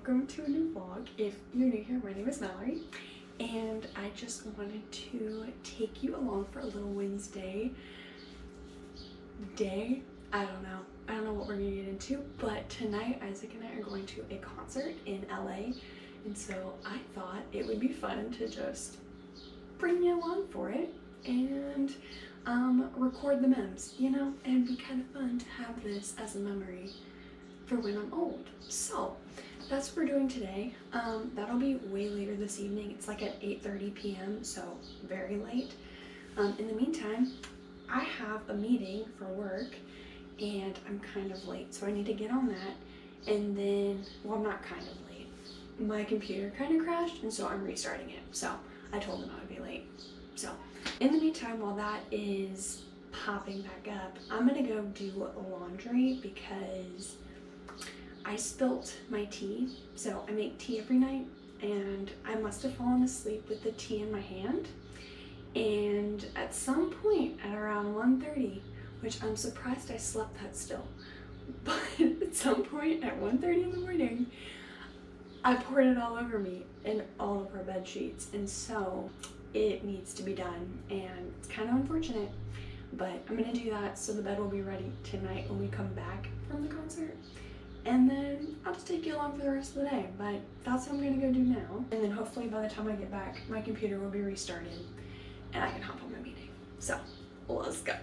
welcome to a new vlog. If you're new here, my name is Mallory, and I just wanted to take you along for a little Wednesday day. I don't know what we're gonna get into, but tonight Isaac and I are going to a concert in LA, and so I thought it would be fun to just bring you along for it and record the memes, you know, and it'd be kind of fun to have this as a memory for when I'm old. So that's what we're doing today. That'll be way later this evening. It's like at 8:30 p.m. so very late. In the meantime, I have a meeting for work and I'm kind of late, so I need to get on that. And then, well, I'm not kind of late. My computer kind of crashed, and so I'm restarting it. So I told them I would be late. So in the meantime, while that is popping back up, I'm gonna go do laundry because I spilt my tea. So I make tea every night, and I must have fallen asleep with the tea in my hand. And at some point at around 1:30, which I'm surprised I slept that still, but at some point at 1:30 in the morning, I poured it all over me and all of our bed sheets, and so it needs to be done, and it's kind of unfortunate, but I'm gonna do that so the bed will be ready tonight when we come back from the concert. And then I'll just take you along for the rest of the day, but that's what I'm gonna go do now. And then hopefully by the time I get back, my computer will be restarted and I can hop on my meeting. So let's go.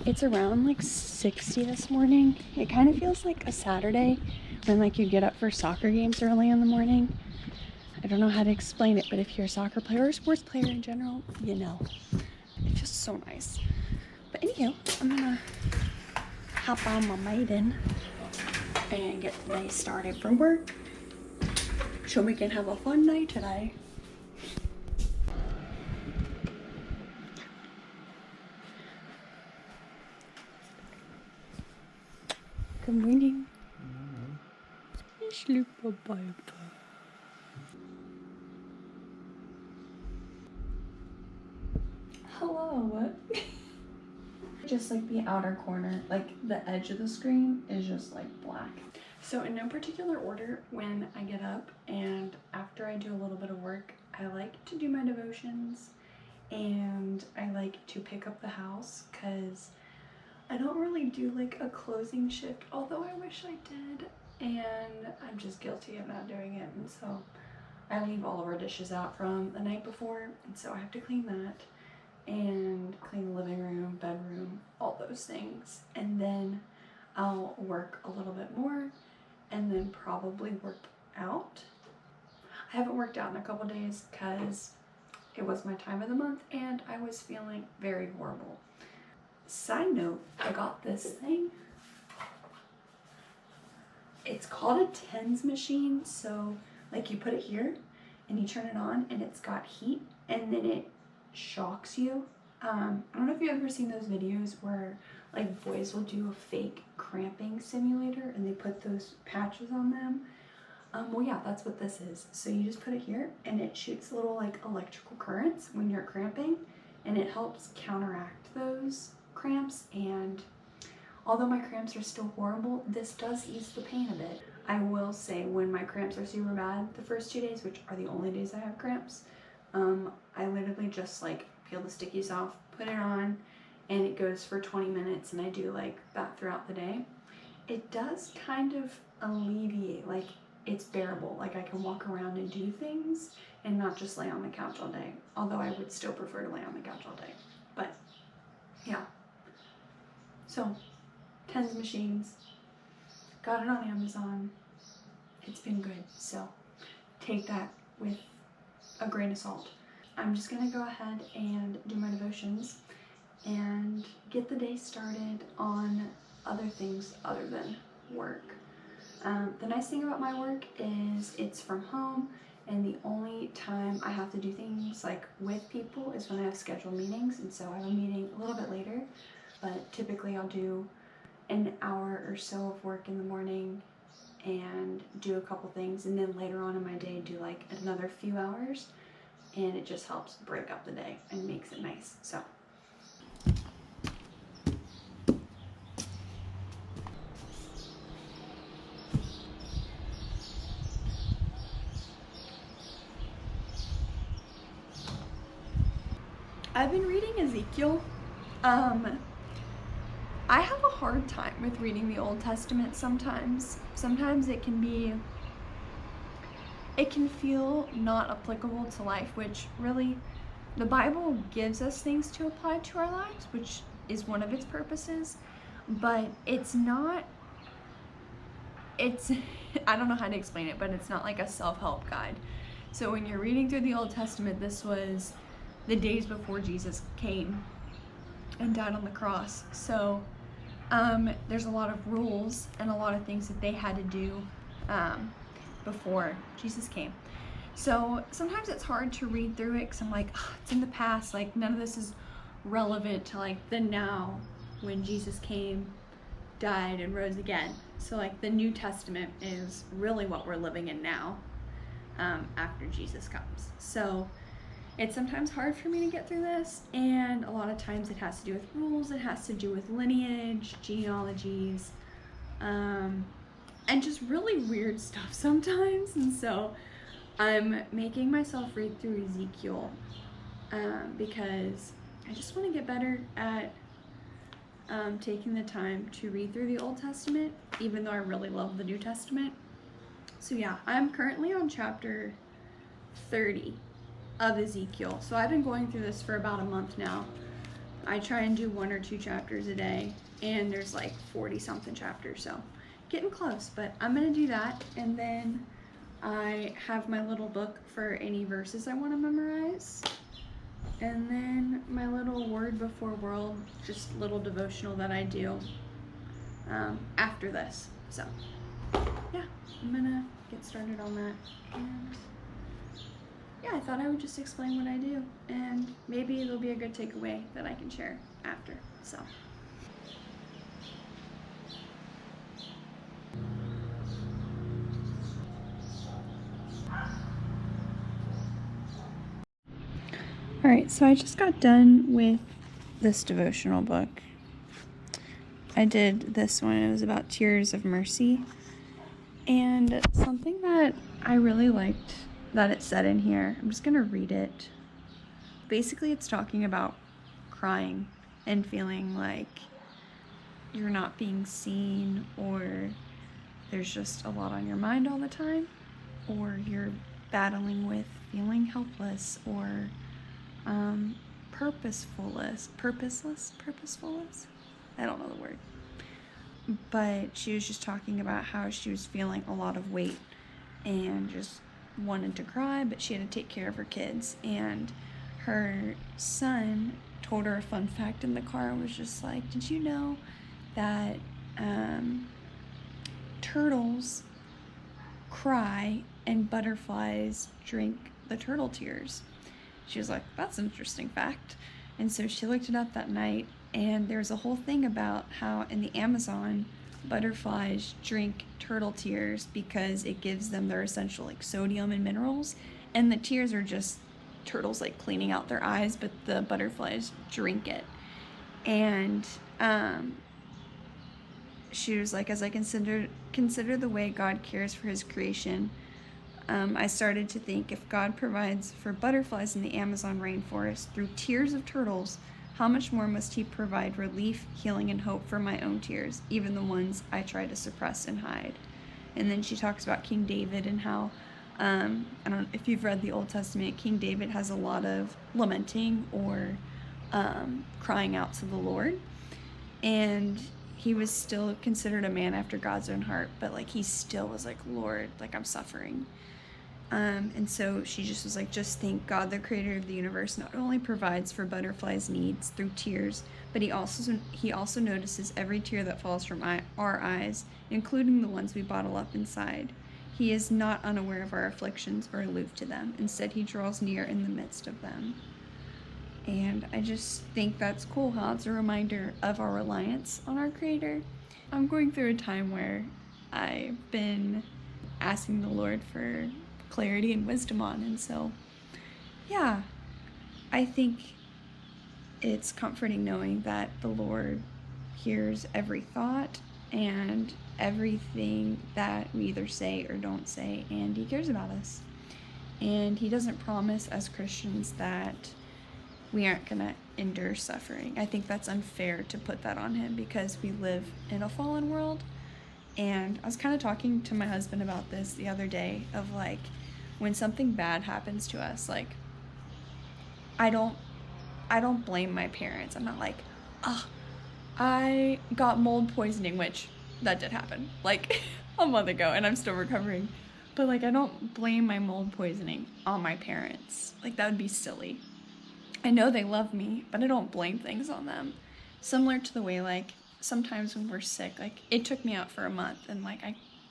It's around like 60 this morning. It kind of feels like a Saturday when like you get up for soccer games early in the morning. I don't know how to explain it, but if you're a soccer player or a sports player in general, you know. It's just so nice. But anywho, I'm gonna hop on my maiden and get the day started for work so we can have a fun day today. Good morning. Sleep bye. Hello. Just like the outer corner, like the edge of the screen is just like black. So in no particular order, when I get up and after I do a little bit of work, I like to do my devotions and I like to pick up the house because I don't really do like a closing shift, although I wish I did, and I'm just guilty of not doing it. And so I leave all of our dishes out from the night before, and so I have to clean that and clean the living room, bedroom, all those things. And then I'll work a little bit more and then probably work out. I haven't worked out in a couple days because it was my time of the month and I was feeling very horrible. Side note, I got this thing. It's called a TENS machine. So like you put it here and you turn it on and it's got heat and then it shocks you. I don't know if you've ever seen those videos where like boys will do a fake cramping simulator and they put those patches on them. Well, yeah, that's what this is. So you just put it here and it shoots little like electrical currents when you're cramping, and it helps counteract those cramps. And although my cramps are still horrible, this does ease the pain a bit. I will say when my cramps are super bad the first 2 days, which are the only days I have cramps, I literally just like peel the stickies off, put it on, and it goes for 20 minutes, and I do like that throughout the day. It does kind of alleviate, like it's bearable, like I can walk around and do things and not just lay on the couch all day, although I would still prefer to lay on the couch all day. But yeah, so TENS machines, got it on Amazon. It's been good, so take that with a grain of salt. I'm just gonna go ahead and do my devotions and get the day started on other things other than work. The nice thing about my work is it's from home, and the only time I have to do things like with people is when I have scheduled meetings, and so I have a meeting a little bit later, but typically I'll do an hour or so of work in the morning and do a couple things, and then later on in my day do like another few hours, and it just helps break up the day and makes it nice. So I've been reading Ezekiel. I have a hard time with reading the Old Testament sometimes. Sometimes it can feel not applicable to life, which really the Bible gives us things to apply to our lives, which is one of its purposes, but it's not, I don't know how to explain it, but it's not like a self-help guide. So when you're reading through the Old Testament, this was the days before Jesus came and died on the cross. So there's a lot of rules and a lot of things that they had to do before Jesus came. So sometimes it's hard to read through it because I'm like, oh, it's in the past, like none of this is relevant to like the now when Jesus came, died, and rose again. So like the New Testament is really what we're living in now after Jesus comes. So it's sometimes hard for me to get through this, and a lot of times it has to do with rules, it has to do with lineage, genealogies, and just really weird stuff sometimes. And so I'm making myself read through Ezekiel because I just want to get better at taking the time to read through the Old Testament, even though I really love the New Testament. So yeah, I'm currently on chapter 30 of Ezekiel. So I've been going through this for about a month now. I try and do 1 or 2 chapters a day, and there's like 40 something chapters, so getting close. But I'm gonna do that, and then I have my little book for any verses I want to memorize, and then my little word before world, just little devotional that I do after this. So yeah, I'm gonna get started on that. And yeah, I thought I would just explain what I do, and maybe it'll be a good takeaway that I can share after. So all right, so I just got done with this devotional book. I did this one. It was about tears of mercy, and something that I really liked that it said in here, I'm just gonna read it. Basically, it's talking about crying and feeling like you're not being seen, or there's just a lot on your mind all the time, or you're battling with feeling helpless, or purposeless, I don't know the word. But she was just talking about how she was feeling a lot of weight and just wanted to cry, but she had to take care of her kids, and her son told her a fun fact in the car and was just like, did you know that turtles cry and butterflies drink the turtle tears? She was like, that's an interesting fact. And so she looked it up that night, and there's a whole thing about how in the Amazon, butterflies drink turtle tears because it gives them their essential like sodium and minerals, and the tears are just turtles like cleaning out their eyes, but the butterflies drink it. And she was like, as I consider the way God cares for his creation, I started to think, if God provides for butterflies in the Amazon rainforest through tears of turtles, how much more must he provide relief, healing, and hope for my own tears, even the ones I try to suppress and hide? And then she talks about King David and how, I don't know if you've read the Old Testament, King David has a lot of lamenting or crying out to the Lord. And he was still considered a man after God's own heart, but like he still was like, Lord, like I'm suffering. And so she just was like, just think, God, the creator of the universe, not only provides for butterflies' needs through tears, but he also notices every tear that falls from our eyes, including the ones we bottle up inside. He is not unaware of our afflictions or aloof to them. Instead, he draws near in the midst of them. And I just think that's cool how it's a reminder of our reliance on our Creator. I'm going through a time where I've been asking the Lord for clarity and wisdom on, and so, yeah, I think it's comforting knowing that the Lord hears every thought and everything that we either say or don't say, and he cares about us. And he doesn't promise as Christians that we aren't gonna endure suffering. I think that's unfair to put that on him because we live in a fallen world. And I was kind of talking to my husband about this the other day of like, when something bad happens to us, like, I don't blame my parents. I'm not like, I got mold poisoning, which that did happen like a month ago and I'm still recovering. But like, I don't blame my mold poisoning on my parents. Like, that would be silly. I know they love me, but I don't blame things on them. Similar to the way, like, sometimes when we're sick, like, it took me out for a month, and, like,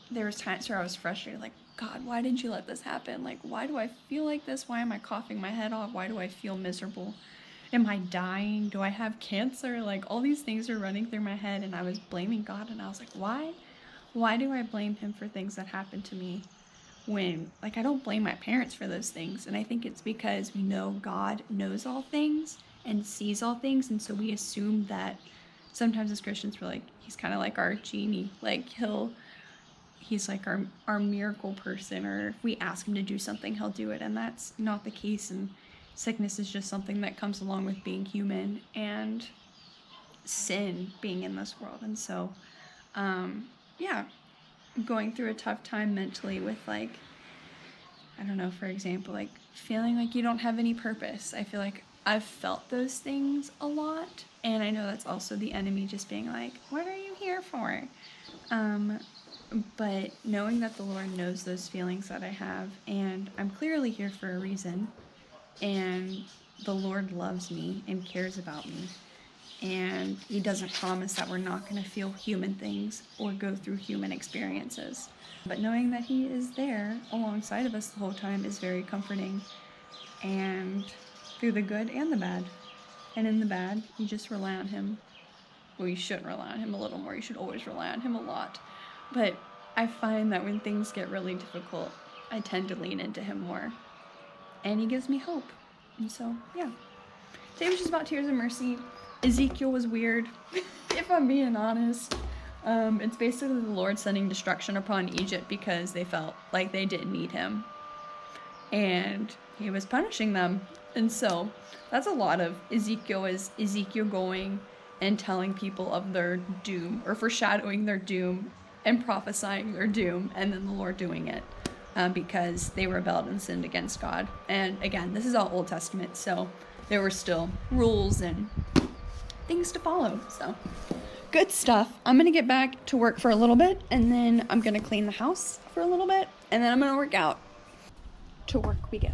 there was times where I was frustrated, like, God, why did you let this happen? Like, why do I feel like this? Why am I coughing my head off? Why do I feel miserable? Am I dying? Do I have cancer? Like, all these things are running through my head, and I was blaming God, and I was like, why? Why do I blame him for things that happened to me? When, like, I don't blame my parents for those things. And I think it's because we know God knows all things and sees all things. And so we assume that sometimes as Christians, we're like, he's kind of like our genie. Like, he's like our miracle person, or if we ask him to do something, he'll do it. And that's not the case. And sickness is just something that comes along with being human and sin being in this world. And so, yeah, going through a tough time mentally with, like, I don't know, for example, like feeling like you don't have any purpose. I feel like I've felt those things a lot, and I know that's also the enemy just being like, what are you here for? But knowing that the Lord knows those feelings that I have, and I'm clearly here for a reason, and the Lord loves me and cares about me, and he doesn't promise that we're not going to feel human things or go through human experiences. But knowing that he is there alongside of us the whole time is very comforting, and through the good and the bad. And in the bad, you just rely on him. Well, you should rely on him a little more. You should always rely on him a lot. But I find that when things get really difficult, I tend to lean into him more. And he gives me hope. And so, yeah. Today was just about Tears of Mercy. Ezekiel was weird, if I'm being honest. It's basically the Lord sending destruction upon Egypt because they felt like they didn't need him. And he was punishing them. And so that's a lot of Ezekiel, is Ezekiel going and telling people of their doom, or foreshadowing their doom and prophesying their doom, and then the Lord doing it because they rebelled and sinned against God. And again, this is all Old Testament, so there were still rules and things to follow. So good stuff. I'm gonna get back to work for a little bit, and then I'm gonna clean the house for a little bit, and then I'm gonna work out. To work we go.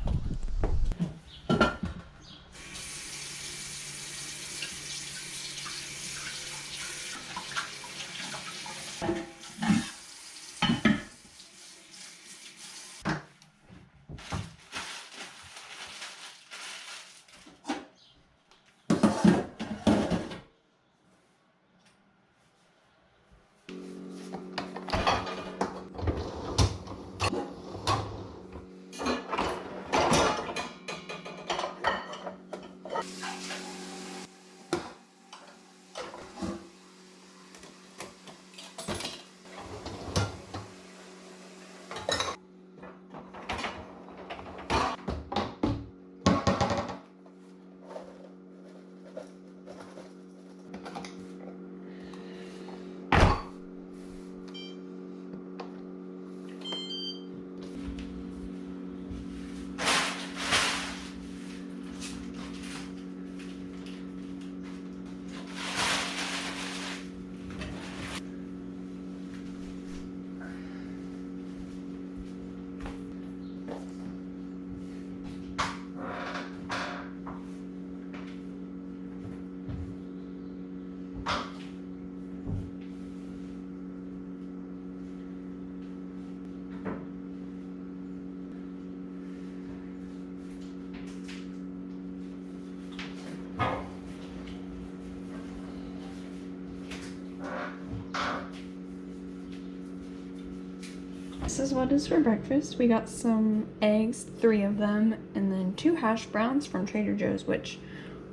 this is what is for breakfast. We got some eggs, 3 of them, and then 2 hash browns from Trader Joe's, which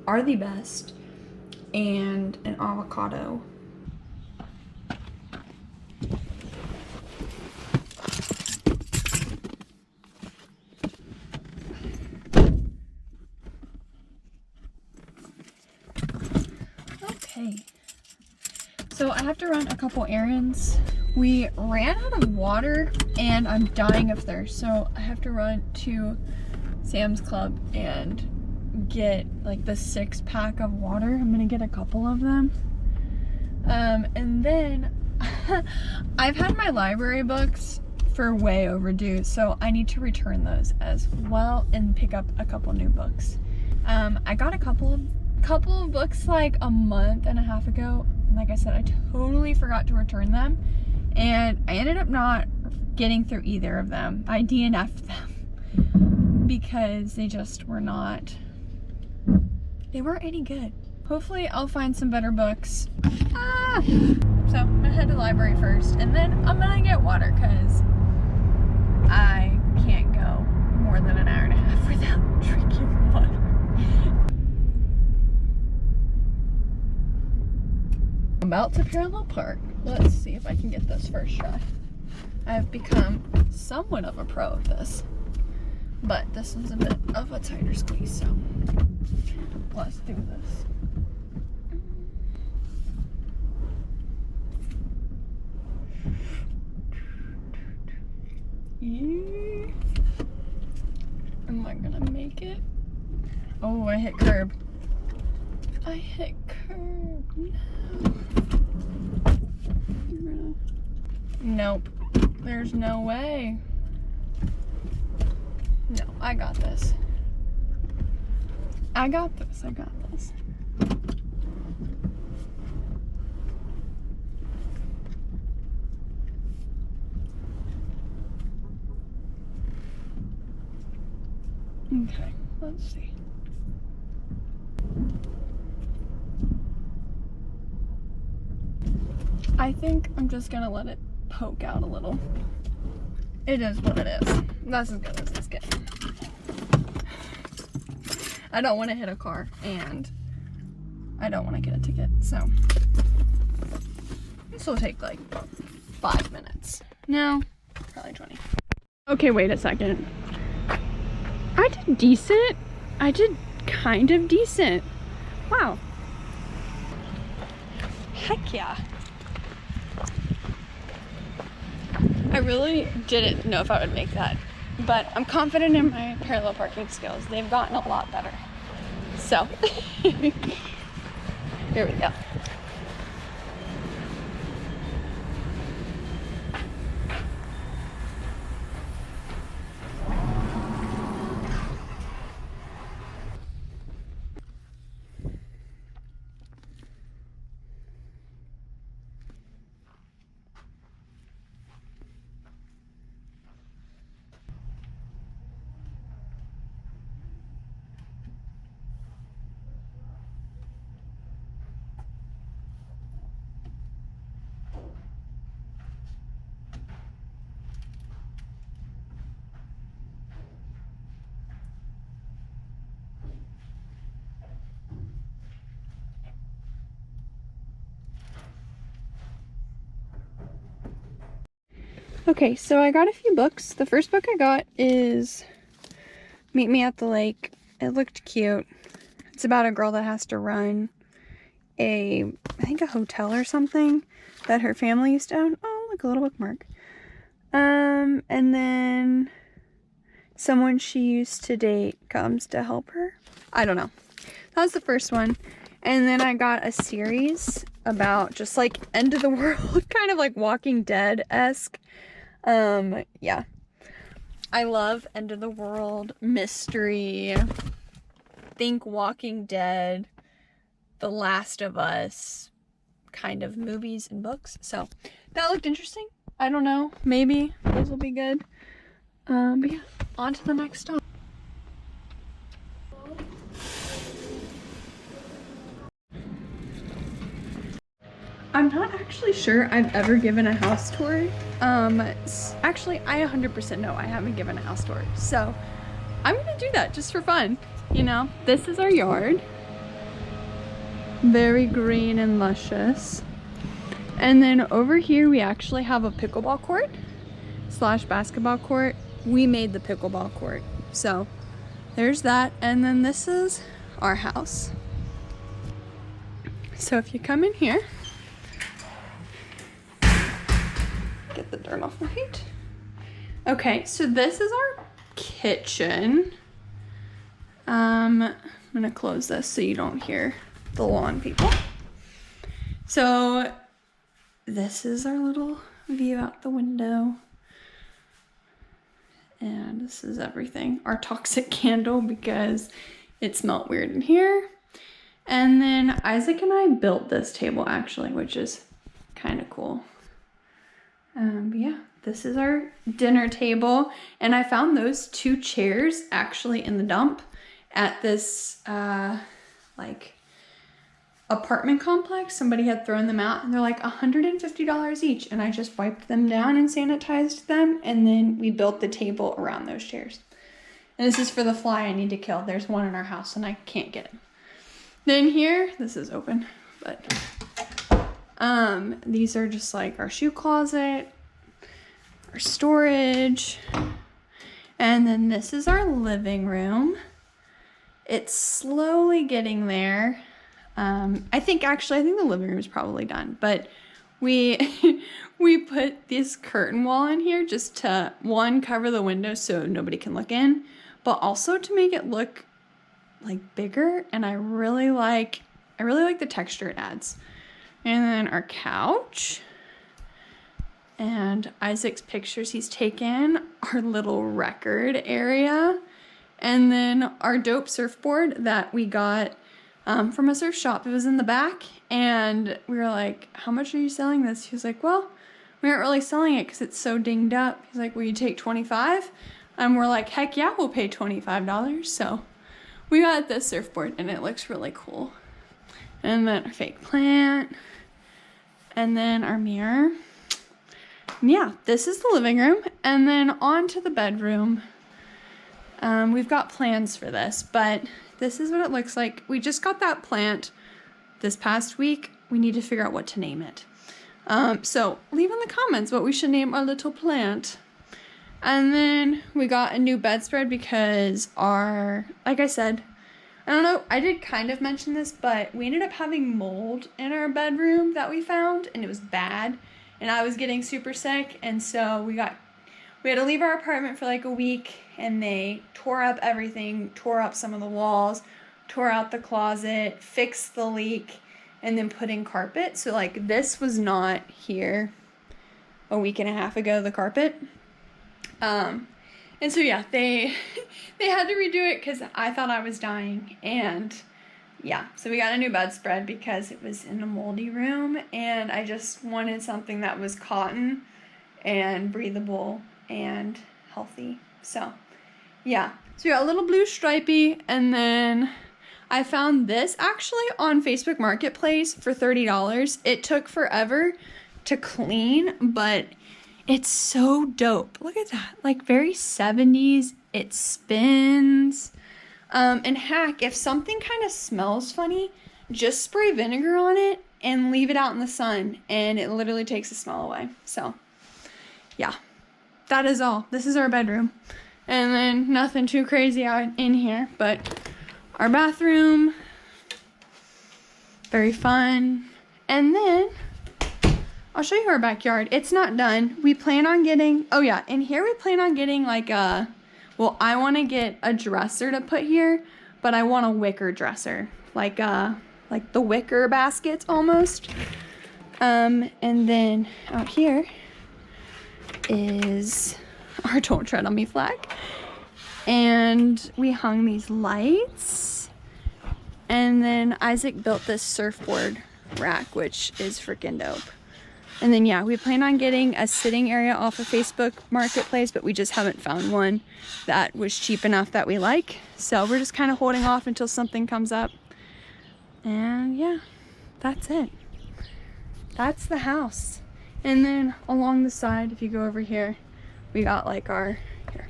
are the best, and an avocado. Okay, so I have to run a couple errands. We ran out of water and I'm dying of thirst, so I have to run to Sam's Club and get like the 6-pack of water. I'm gonna get a couple of them. And then I've had my library books for way overdue, so I need to return those as well and pick up a couple new books. I got a couple of books like a month and a half ago. Like I said, I totally forgot to return them, and I ended up not getting through either of them. I DNF'd them because they just were not, they weren't any good. Hopefully I'll find some better books. So I'm gonna head to the library first, and then I'm gonna get water because I can't go more than an hour and a half without drinking water. I'm about to parallel park. Let's see if I can get this first try. I've become somewhat of a pro at this, but this is a bit of a tighter squeeze, so let's do this. Am I gonna make it? Oh, I hit curb. I hit curb. No. Nope. There's no way. No, I got this. I got this. I got this. Okay, let's see. I think I'm just gonna let it poke out a little. It is what it is. That's as good as it's getting. I don't want to hit a car, and I don't want to get a ticket, so this will take like 5 minutes. No, probably 20. Okay, wait a second. I did decent. I did kind of decent. Wow. Heck yeah. I really didn't know if I would make that, but I'm confident in my parallel parking skills. They've gotten a lot better. So, here we go. Okay, so I got a few books. The first book I got is Meet Me at the Lake. It looked cute. It's about a girl that has to run I think a hotel or something that her family used to own. Oh, look, a little bookmark. And then someone she used to date comes to help her. I don't know. That was the first one. And then I got a series about just like end of the world, kind of like Walking Dead-esque. Yeah. I love end of the world, mystery, think Walking Dead, The Last of Us kind of movies and books. So that looked interesting. I don't know. Maybe those will be good. But yeah, on to the next stop. I'm not actually sure I've ever given a house tour. Actually, I 100% know I haven't given a house tour. So I'm gonna do that just for fun. You know, this is our yard. Very green and luscious. And then over here, we actually have a pickleball court / basketball court. We made the pickleball court. So there's that. And then this is our house. So if you come in here, get the dirt off my feet. Okay, so this is our kitchen. I'm gonna close this so you don't hear the lawn people. So this is our little view out the window. And this is everything. Our toxic candle because it smelled weird in here. And then Isaac and I built this table actually, which is kind of cool. But yeah, this is our dinner table. And I found those 2 chairs actually in the dump at this like apartment complex. Somebody had thrown them out and they're like $150 each. And I just wiped them down and sanitized them. And then we built the table around those chairs. And this is for the fly I need to kill. There's one in our house and I can't get him. Then here, this is open, but these are just like our shoe closet, our storage, and then this is our living room. It's slowly getting there. I think the living room is probably done, but we we put this curtain wall in here just to, one, cover the window so nobody can look in, but also to make it look like bigger, and I really like the texture it adds. And then our couch and Isaac's pictures he's taken, our little record area, and then our dope surfboard that we got from a surf shop. It was in the back, and we were like, how much are you selling this? He was like, well, we aren't really selling it because it's so dinged up. He's like, will you take $25? And we're like, heck yeah, we'll pay $25. So we got this surfboard and it looks really cool. And then our fake plant. And then our mirror. And yeah, this is the living room. And then on to the bedroom. We've got plans for this, but this is what it looks like. We just got that plant this past week. We need to figure out what to name it. So leave in the comments what we should name our little plant. And then we got a new bedspread because like I said, I don't know, I did kind of mention this, but we ended up having mold in our bedroom that we found, and it was bad, and I was getting super sick, and so we had to leave our apartment for like a week, and they tore up everything, tore up some of the walls, tore out the closet, fixed the leak, and then put in carpet. So like this was not here a week and a half ago, the carpet. And so yeah, they had to redo it because I thought I was dying. And yeah, so we got a new bedspread because it was in a moldy room, and I just wanted something that was cotton and breathable and healthy. So yeah, so we got a little blue stripey, and then I found this actually on Facebook Marketplace for $30. It took forever to clean, but it's so dope. Look at that. Like very 70s. It spins. And heck, if something kind of smells funny, just spray vinegar on it and leave it out in the sun, and it literally takes the smell away. So yeah, that is all. This is our bedroom. And then nothing too crazy out in here, but our bathroom, very fun. And then I'll show you our backyard. It's not done. We plan on getting, oh yeah, in here we plan on getting like I want to get a dresser to put here, but I want a wicker dresser, like the wicker baskets almost. And then out here is our Don't Tread on Me flag. And we hung these lights. And then Isaac built this surfboard rack, which is freaking dope. And then yeah, we plan on getting a sitting area off of Facebook Marketplace, but we just haven't found one that was cheap enough that we like. So we're just kind of holding off until something comes up. And yeah, that's it. that's the house. And then along the side, if you go over here, we got like our, here,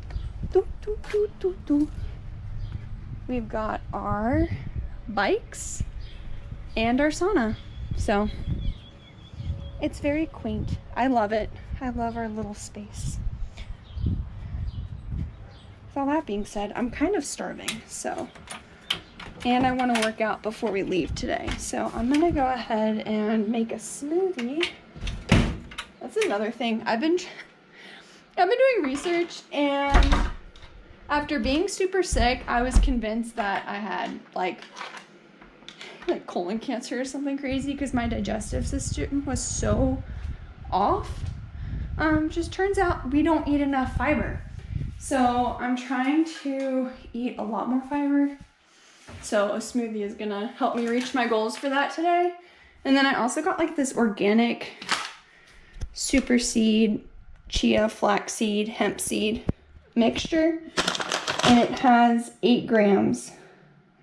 we've got our bikes and our sauna. So it's very quaint. I love it. I love our little space. With all that being said, I'm kind of starving, so, and I want to work out before we leave today. So I'm gonna go ahead and make a smoothie. That's another thing. I've been doing research, and after being super sick, I was convinced that I had like colon cancer or something crazy because my digestive system was so off. Just turns out we don't eat enough fiber. So I'm trying to eat a lot more fiber. So a smoothie is gonna help me reach my goals for that today. And then I also got like this organic super seed, chia, flaxseed, hemp seed mixture. And it has 8 grams,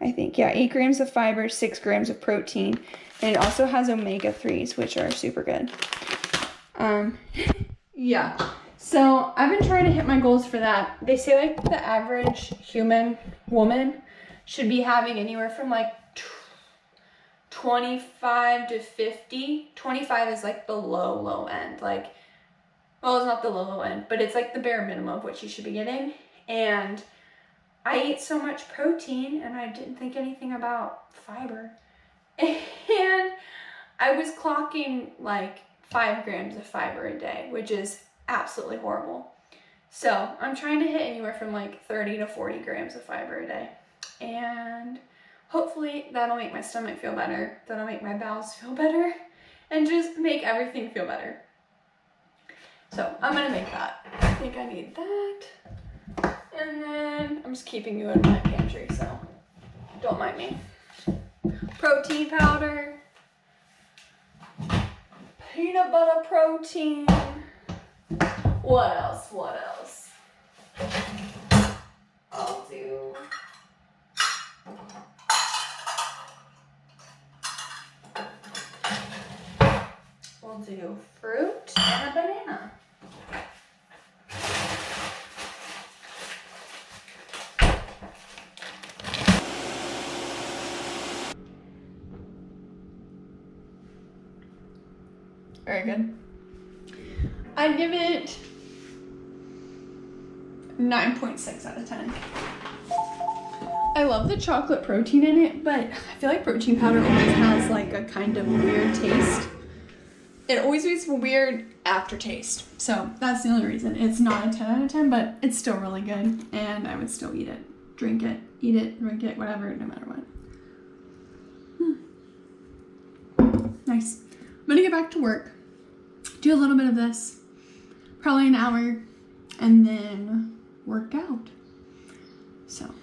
I think. Yeah, 8 grams of fiber, 6 grams of protein. And it also has omega-3s, which are super good. Yeah. So I've been trying to hit my goals for that. They say like the average woman should be having anywhere from like 25 to 50. 25 is like the low end. Like, well, it's not the low end, but it's like the bare minimum of what you should be getting. And I ate so much protein and I didn't think anything about fiber. And I was clocking like 5 grams of fiber a day, which is absolutely horrible. So I'm trying to hit anywhere from like 30 to 40 grams of fiber a day. And hopefully that'll make my stomach feel better. That'll make my bowels feel better. And just make everything feel better. So I'm gonna make that. I think I need that. And then I'm just keeping you in my pantry, so don't mind me. Protein powder. Peanut butter protein. What else? We'll do fruit and a banana. Very good. I give it 9.6 out of 10. I love the chocolate protein in it, but I feel like protein powder always has like a kind of weird taste. It always leaves a weird aftertaste. So that's the only reason. It's not a 10 out of 10, but it's still really good. And I would still eat it, drink it, eat it, drink it, whatever, no matter what. Nice. I'm gonna get back to work, do a little bit of this, probably an hour, and then work out. So.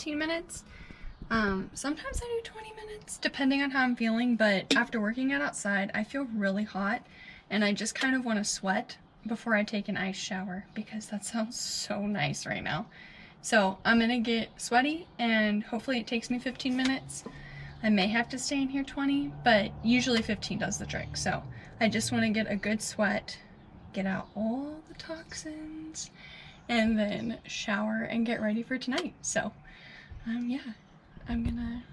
15 minutes. Sometimes I do 20 minutes, depending on how I'm feeling, but after working out outside, I feel really hot, and I just kind of want to sweat before I take an ice shower, because that sounds so nice right now. So I'm gonna get sweaty, and hopefully it takes me 15 minutes. I may have to stay in here 20, but usually 15 does the trick. So I just want to get a good sweat, get out all the toxins, and then shower and get ready for tonight. So yeah, I'm gonna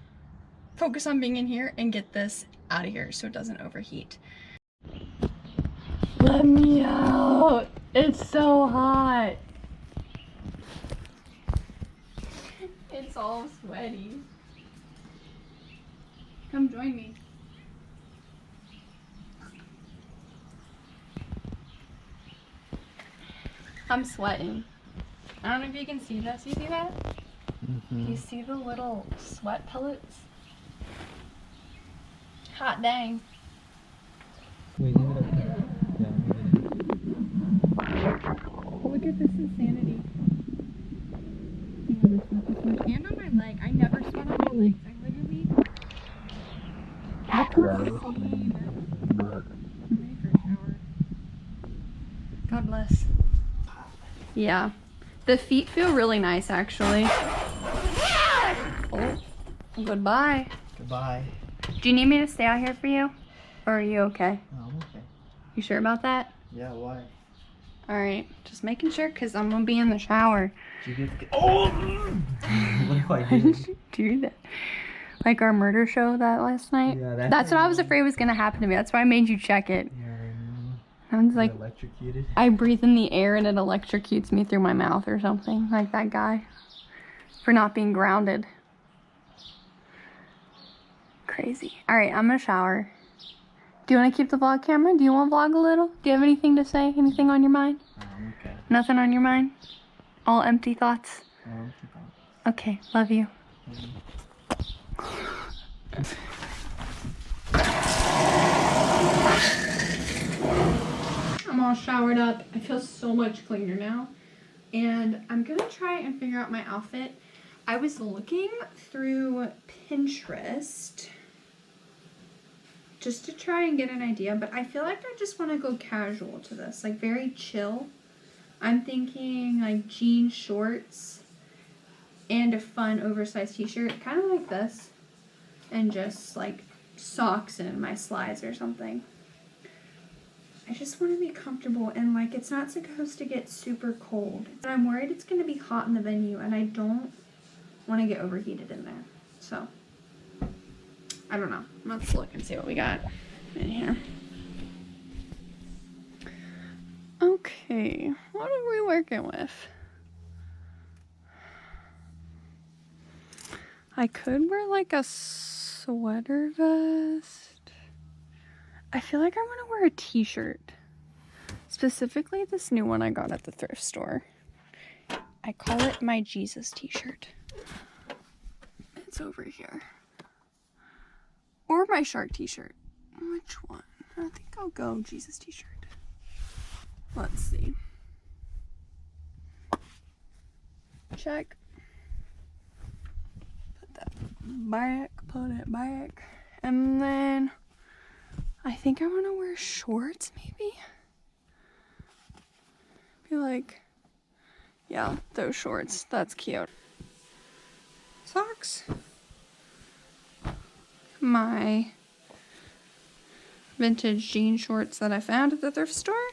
focus on being in here and get this out of here so it doesn't overheat. Let me out! It's so hot! It's all sweaty. Come join me. I'm sweating. I don't know if you can see this. You see that? Mm-hmm. You see the little sweat pellets? Hot dang. Wait, leave it up there. Yeah, leave it in. Look at this insanity. And on my leg. I never sweat on my legs. I literally... I'm ready for a shower. God bless. Yeah. The feet feel really nice, actually. Oh, goodbye. Goodbye. Do you need me to stay out here for you? Or are you okay? No, I'm okay. You sure about that? Yeah, why? Alright, just making sure, because I'm going to be in the shower. Did you get... Oh! What do I do? Why did you do that? Like our murder show that last night? Yeah, that's what I was afraid was going to happen to me. That's why I made you check it. Yeah, I was like, electrocuted. I breathe in the air and it electrocutes me through my mouth or something, like that guy. For not being grounded. Crazy. Alright, I'm gonna shower. Do you want to keep the vlog camera? Do you want to vlog a little? Do you have anything to say? Anything on your mind? Okay. Nothing on your mind? All empty thoughts? Okay, love you. I'm all showered up. I feel so much cleaner now. And I'm gonna try and figure out my outfit. I was looking through Pinterest just to try and get an idea, but I feel like I just want to go casual to this, like very chill. I'm thinking like jean shorts and a fun oversized t-shirt, kind of like this, and just like socks and my slides or something. I just want to be comfortable, and like it's not supposed to get super cold. But I'm worried it's going to be hot in the venue, and I don't want to get overheated in there. So, I don't know. Let's look and see what we got in here. Okay, what are we working with? I could wear like a sweater vest. I feel like I want to wear a t-shirt. Specifically this new one I got at the thrift store. I call it my Jesus t-shirt. It's over here. Or my shark t-shirt. Which one? I think I'll go Jesus t-shirt. Let's see. Check. Put that back. Put it back. And then I think I want to wear shorts, maybe? Be like, yeah, those shorts. That's cute. Socks. My vintage jean shorts that I found at the thrift store.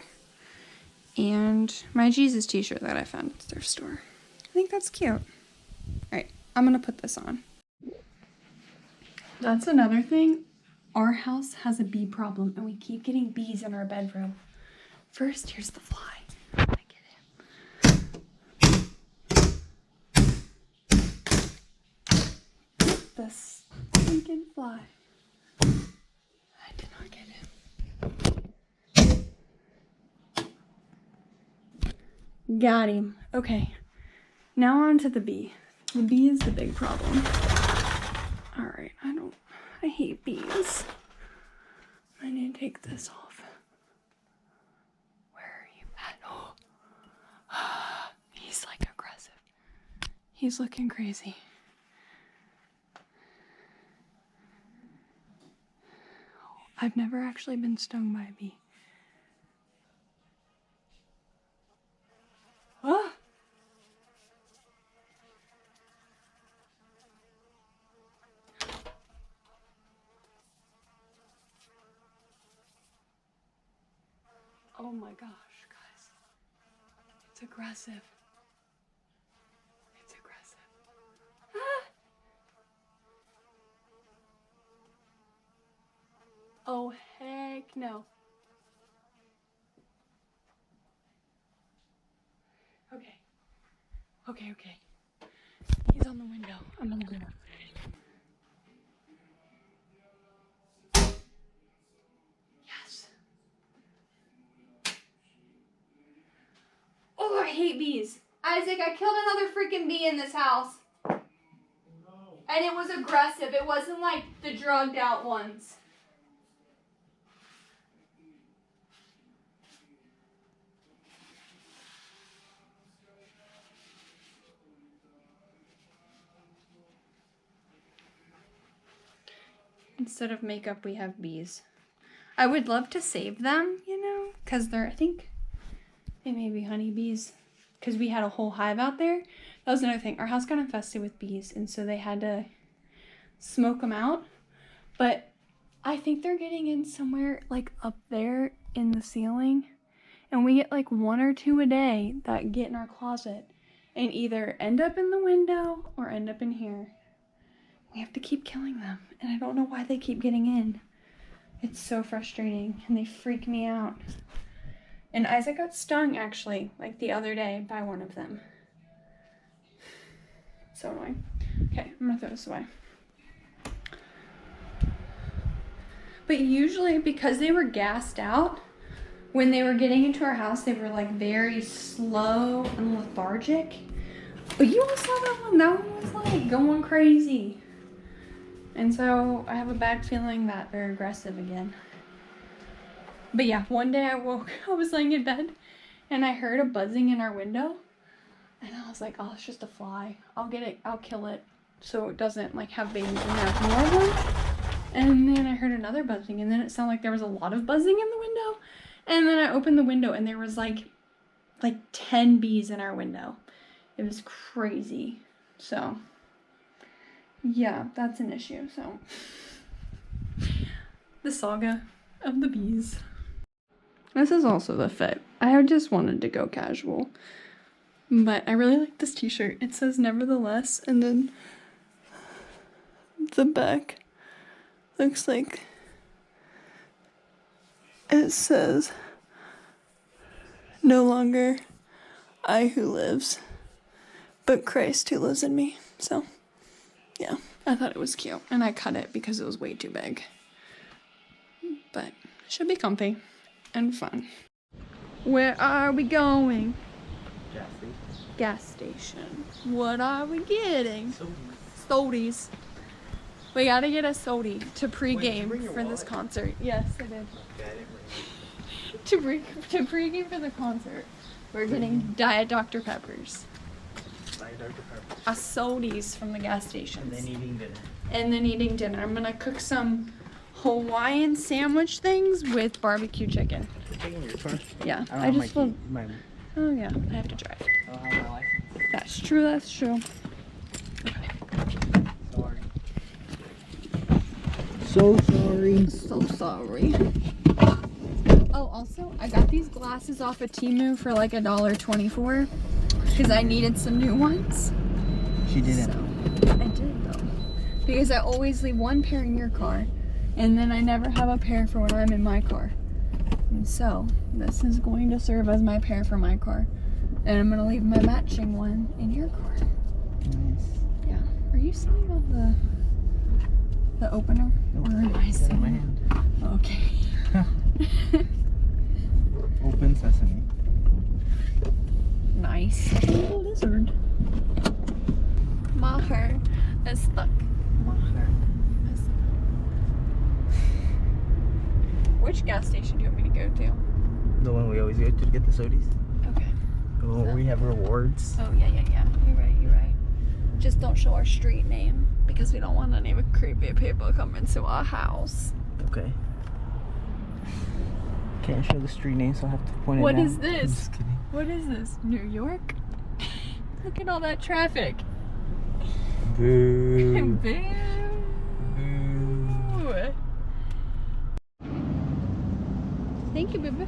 And my Jesus t-shirt that I found at the thrift store. I think that's cute. Alright, I'm gonna put this on. That's another thing. Our house has a bee problem, and we keep getting bees in our bedroom. First, here's the fly. I get it. This stinking fly. I did not get him. Got him. Okay. Now on to the bee. The bee is the big problem. Alright, I hate bees. I need to take this off. Where are you at? Oh, he's like aggressive. He's looking crazy. I've never actually been stung by a bee. Ah! Oh my gosh, guys. It's aggressive. It's aggressive. Ah! Oh, heck no. Okay. Okay, okay. He's on the window. I'm gonna go. Yes. Oh, I hate bees. Isaac, I killed another freaking bee in this house. And it was aggressive. It wasn't like the drugged out ones. Instead of makeup, we have bees. I would love to save them, you know, because I think they may be honeybees. Because we had a whole hive out there. That was another thing. Our house got infested with bees, and so they had to smoke them out. But I think they're getting in somewhere like up there in the ceiling. And we get like 1 or 2 a day that get in our closet and either end up in the window or end up in here. We have to keep killing them, and I don't know why they keep getting in. It's so frustrating, and they freak me out. And Isaac got stung, actually, like the other day by one of them. So annoying. Okay, I'm gonna throw this away. But usually, because they were gassed out, when they were getting into our house, they were like very slow and lethargic. But you all saw that one. That one was like going crazy. And so I have a bad feeling that they're aggressive again. But yeah, one day I was laying in bed and I heard a buzzing in our window. And I was like, oh, it's just a fly. I'll get it, I'll kill it so it doesn't like have babies in there. More of them. And then I heard another buzzing, and then it sounded like there was a lot of buzzing in the window. And then I opened the window and there was like 10 bees in our window. It was crazy. So yeah, that's an issue. So the saga of the bees. This is also the fit. I just wanted to go casual, but I really like this t-shirt. It says nevertheless, and then the back looks like it says no longer I who lives, but Christ who lives in me. So yeah, I thought it was cute, and I cut it because it was way too big. But it should be comfy and fun. Where are we going? Gas station. Gas station. What are we getting? Sodas. Sodies. We gotta get a sodie to pregame bring your for this wallet? concert. Yes, I did. Okay, I didn't bring it. To pregame for the concert, we're getting Diet Dr. Peppers. Buy Dr. Pepper. A sodies from the gas stations. And then eating dinner. And then eating dinner. I'm gonna cook some Hawaiian sandwich things with barbecue chicken. Taking your car? Yeah, I don't I have just my will. key. My, Oh yeah, I have to drive. I don't have my license. That's true. That's true. Sorry. So sorry. So sorry. Oh, also, I got these glasses off of Temu for like $1.24 because I needed some new ones. She didn't. So, I did though, because I always leave one pair in your car, and then I never have a pair for when I'm in my car. And so this is going to serve as my pair for my car, and I'm gonna leave my matching one in your car. Nice. Yeah. Are you sitting on the opener, Nope. or am I Got it in my sitting? hand. Okay. Open sesame. Nice. A little lizard. My hair is stuck. My hair is stuck. Which gas station do you want me to go to? The one we always go to get the sodies. Okay. Oh, we have rewards. Oh, yeah. You're right. Just don't show our street name because we don't want any creepy people coming to our house. Okay. Can't show the street name, so I have to point What it out. is this? I'm just kidding. What is this? New York? Look at all that traffic. Boo. Boo. Boo. Thank you, baby.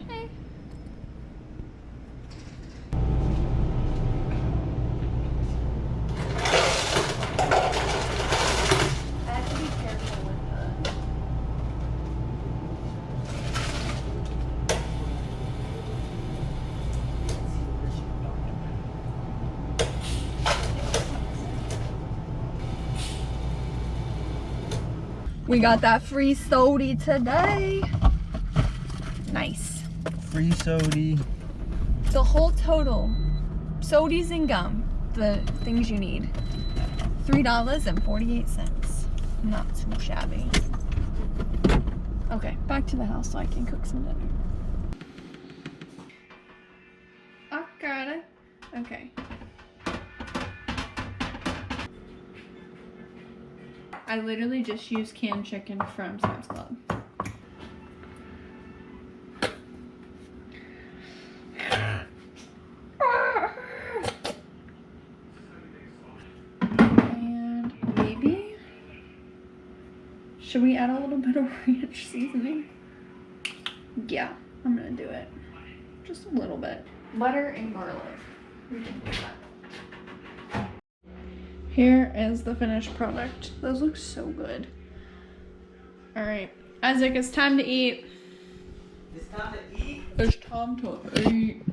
Hey. I have to be careful with the... We got that free sody today. Nice. Free sody. The whole total, sodies and gum, the things you need, $3.48. Not too shabby. Okay, back to the house so I can cook some dinner. I got it. Okay. I literally just used canned chicken from Sam's Club. And maybe, should we add a little bit of ranch seasoning? Yeah, I'm gonna do it. Just a little bit. Butter and garlic. We can do that. Here is the finished product. Those look so good. All right, Isaac, it's time to eat. It's time to eat. It's time to eat.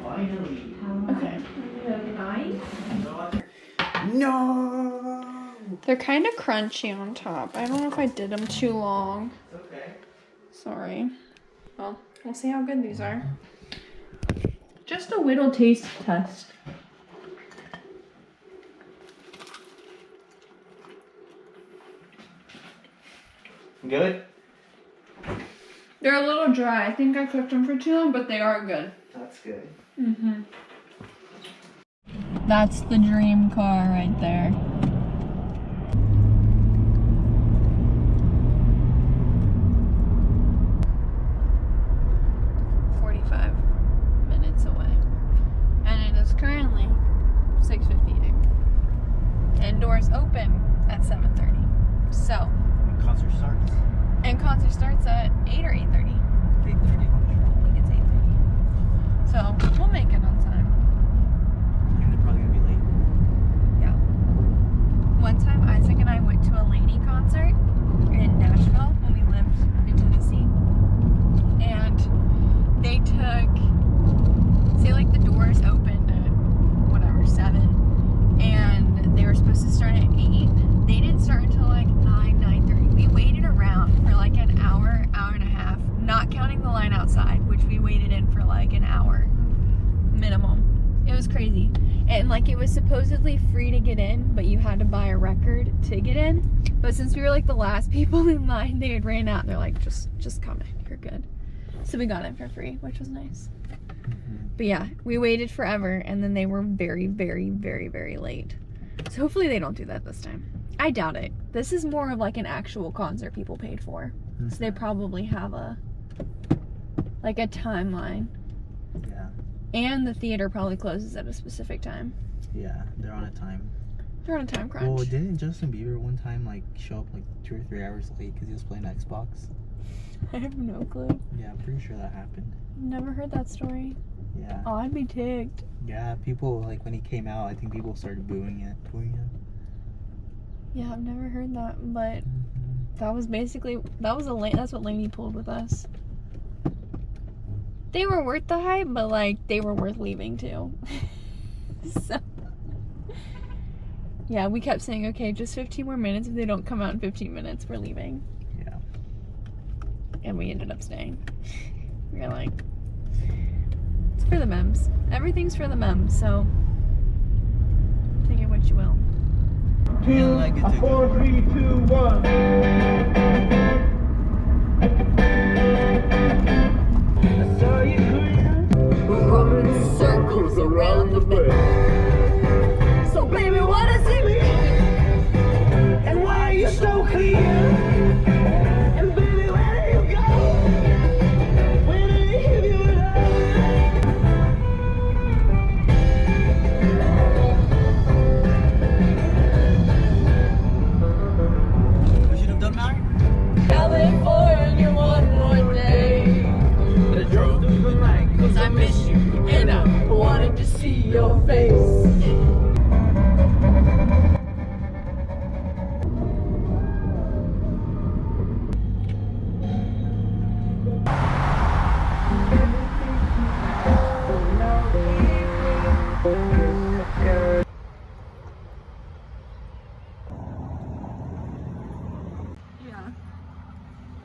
Finally. Okay. No. They're kind of crunchy on top. I don't know if I did them too long. Okay. Sorry. Well, we'll see how good these are. Just a little taste test. Good. They're a little dry. I think I cooked them for too long, but they are good. That's good. Mm-hmm. That's the dream car right there. And it is currently 6:58. And doors open at 7:30. So, And concert starts. and concert starts at 8 or 8:30. 8:30. I think it's 8:30. So, we'll make it on time. And they're probably gonna be late. Yeah. One time, Isaac and I went to a Laney concert in Nashville when we lived in Tennessee. And they took, say like the doors opened at whatever, 7, and they were supposed to start at 8. They didn't start until like 9:30. We waited around for like an hour, hour and a half, not counting the line outside, which we waited in for like an hour minimum. It was crazy. And like it was supposedly free to get in, but you had to buy a record to get in. But since we were like the last people in line, they had ran out. They're like, just come in, you're good. So we got in for free, which was nice. But yeah, we waited forever, and then they were very, very, very, very late. So hopefully they don't do that this time. I doubt it. This is more of like an actual concert people paid for. So they probably have a timeline. Yeah. And the theater probably closes at a specific time. Yeah, they're on a time. They're on a time crunch. Well, didn't Justin Bieber one time like show up like 2 or 3 hours late because he was playing Xbox? I have no clue. Yeah, I'm pretty sure that happened. Never heard that story. Yeah. Oh, I'd be ticked. Yeah, people like when he came out, I think people started booing it. Yeah, I've never heard that, but that was basically, that's what Lainey pulled with us. They were worth the hype, but like they were worth leaving too. So yeah, we kept saying, okay, just 15 more minutes. If they don't come out in 15 minutes, we're leaving. Yeah. And we ended up staying. We were like, it's for the memes. Everything's for the memes, so take it what you will. 2, 4, 3, 2, 1. I saw you running circles around the bed. So baby, what is it? And why are you so clear?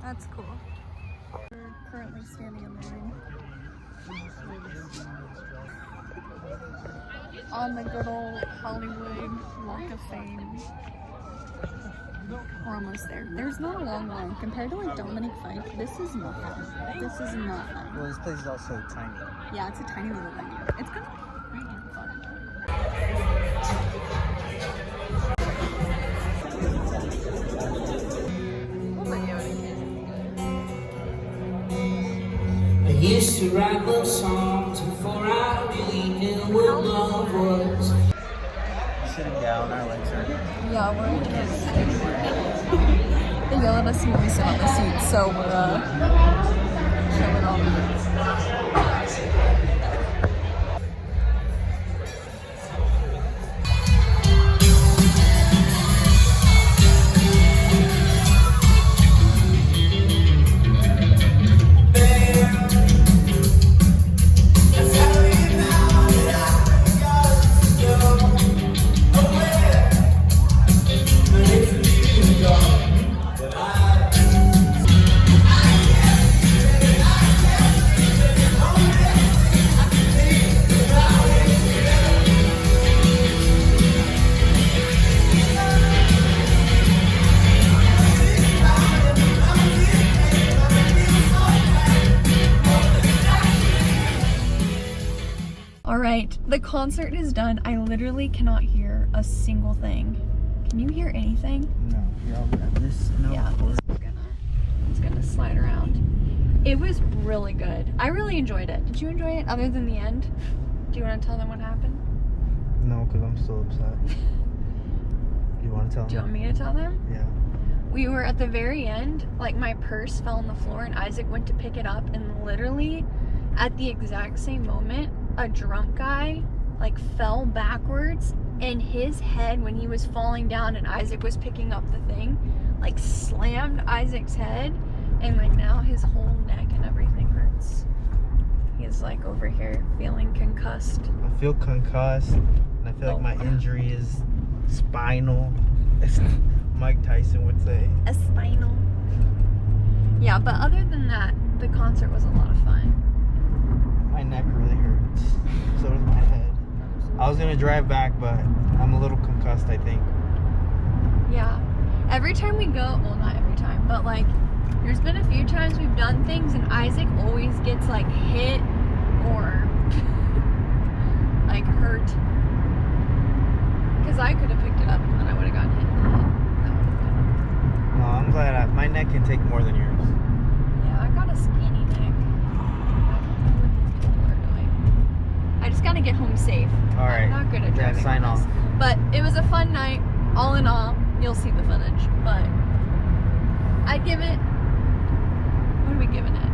That's cool. We're currently standing in line on the good old Hollywood Walk of Fame. We're almost there. There's not a long line. Compared to like Dominic Fike, this is nothing. This is nothing. Well, this place is also tiny. Yeah, it's a tiny little venue. It's gonna be fun. I used to write love songs before I really knew what love was. Sitting down, our legs are. Yeah, we're they yell at us when we sit on the seat, so we're chilling on. Alright, the concert is done. I literally cannot hear a single thing. Can you hear anything? No, you're all good. This, no. Yeah, it's gonna slide around. It was really good. I really enjoyed it. Did you enjoy it other than the end? Do you want to tell them what happened? No, because I'm still upset. You want to tell Do you them? want me to tell them? Yeah. We were at the very end, like my purse fell on the floor and Isaac went to pick it up, and literally at the exact same moment, a drunk guy like fell backwards, and his head, when he was falling down and Isaac was picking up the thing, like slammed Isaac's head, and like now his whole neck and everything hurts. He's like over here feeling concussed. I feel concussed, and I feel like my injury is spinal, as Mike Tyson would say. A spinal. Yeah, but other than that, the concert was a lot of fun. My neck really hurts. So does my head. I was gonna drive back, but I'm a little concussed, I think. Yeah. Every time we go, well, not every time, but like, there's been a few times we've done things and Isaac always gets like hit or like hurt. Because I could have picked it up and then I would have gotten hit in the head. That would have been. No, I'm glad my neck can take more than yours. Yeah, I got a skinny neck. These people are doing. I just gotta get home safe. All right. I'm not good at driving. Sign on this. off. But it was a fun night. All in all, you'll see the footage. But I'd give it. What are we giving it?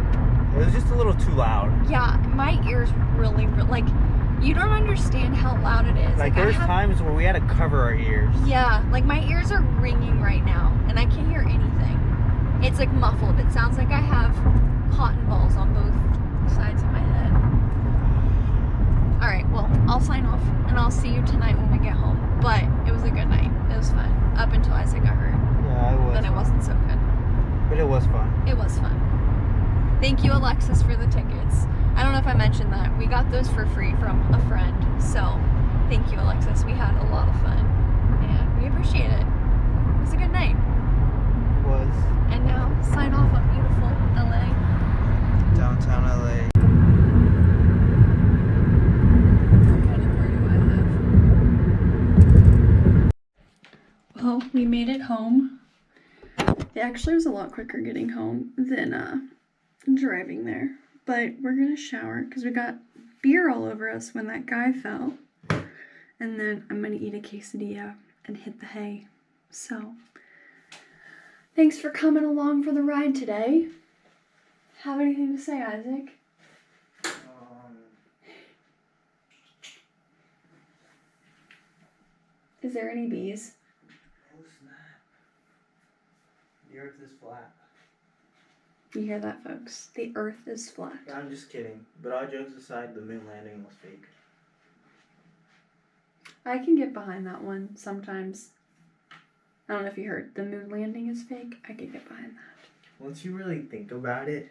It was just a little too loud. Yeah, my ears really like. You don't understand how loud it is. Like there's times where we had to cover our ears. Yeah, like my ears are ringing right now, and I can't hear anything. It's like muffled. It sounds like I have cotton balls on both sides of my head. All right, well, I'll sign off, and I'll see you tonight when we get home. But it was a good night. It was fun. Up until Isaac got hurt. Yeah, it was. Then it wasn't so good. But it was fun. It was fun. Thank you, Alexis, for the tickets. I don't know if I mentioned that. We got those for free from a friend. So, thank you, Alexis. We had a lot of fun. And we appreciate it. It was a good night. It was. And now, sign off on beautiful LA. Downtown LA. What kind of word do I have? Well, we made it home. It actually was a lot quicker getting home than driving there. But we're gonna shower because we got beer all over us when that guy fell. And then I'm gonna eat a quesadilla and hit the hay. So, thanks for coming along for the ride today. Have anything to say, Isaac? Is there any bees? Oh snap. The earth is flat. You hear that, folks? The earth is flat. I'm just kidding. But all jokes aside, the moon landing was fake. I can get behind that one sometimes. I don't know if you heard. The moon landing is fake. I can get behind that. once you really think about it,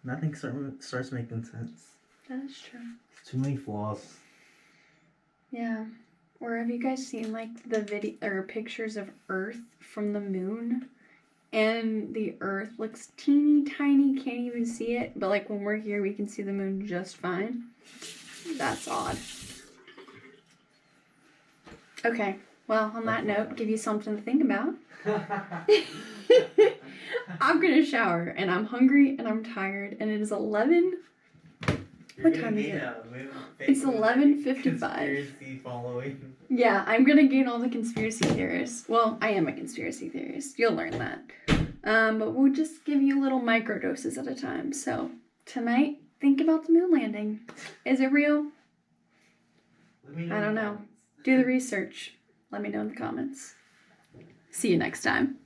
nothing starts making sense. That is true. There's too many flaws. Yeah. Or have you guys seen like the video or pictures of Earth from the moon? And the Earth looks teeny tiny, can't even see it. But like when we're here, we can see the moon just fine. That's odd. Okay. Well, on that note, give you something to think about. I'm gonna shower, and I'm hungry, and I'm tired, and it is 11. What time is it? It's 11:55. Conspiracy following. Yeah, I'm gonna gain all the conspiracy theorists. Well, I am a conspiracy theorist. You'll learn that. But we'll just give you little microdoses at a time. So tonight, think about the moon landing. Is it real? I don't know. Do the research. Let me know in the comments. See you next time.